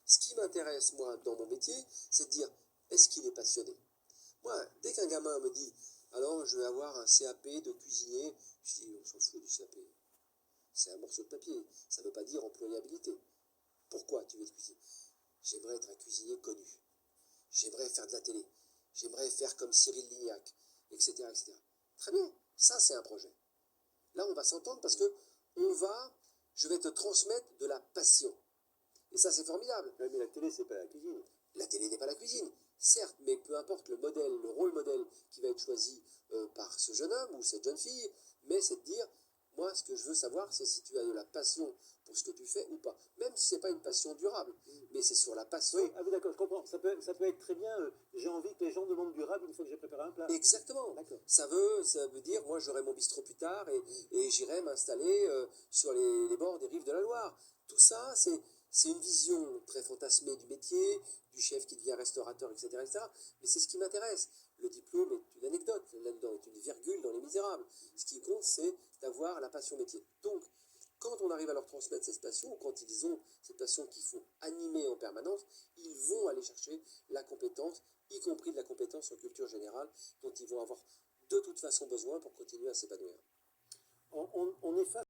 Ce qui m'intéresse, moi, dans mon métier, c'est de dire, est-ce qu'il est passionné? Moi, dès qu'un gamin me dit, alors je vais avoir un CAP de cuisinier, je dis, on s'en fout du CAP. C'est un morceau de papier, ça ne veut pas dire employabilité. Pourquoi tu veux être cuisinier? J'aimerais être un cuisinier connu. J'aimerais faire de la télé. J'aimerais faire comme Cyril Lignac, etc., etc. Très bien, ça c'est un projet. Là, on va s'entendre parce que je vais te transmettre de la passion. Et ça, c'est formidable. Ouais, mais la télé, c'est pas la cuisine. La télé n'est pas la cuisine, certes, mais peu importe le modèle, le rôle modèle qui va être choisi par ce jeune homme ou cette jeune fille, mais c'est de dire, moi, ce que je veux savoir, c'est si tu as de la passion pour ce que tu fais ou pas. Même si ce n'est pas une passion durable, mais c'est sur la passion. Oui, ah oui, d'accord, je comprends. Ça peut être très bien, j'ai envie que les gens demandent durable une fois que j'ai préparé un plat. Exactement. Ça veut dire, moi, j'aurai mon bistrot plus tard et j'irai m'installer sur les bords des rives de la Loire. Tout ça, c'est une vision très fantasmée du métier, du chef qui devient restaurateur, etc., etc. Mais c'est ce qui m'intéresse. Le diplôme est une anecdote, là-dedans est une virgule dans Les Misérables. Ce qui compte, c'est d'avoir la passion métier. Donc, quand on arrive à leur transmettre cette passion, ou quand ils ont cette passion qu'il faut animer en permanence, ils vont aller chercher la compétence, y compris de la compétence en culture générale, dont ils vont avoir de toute façon besoin pour continuer à s'épanouir. On est face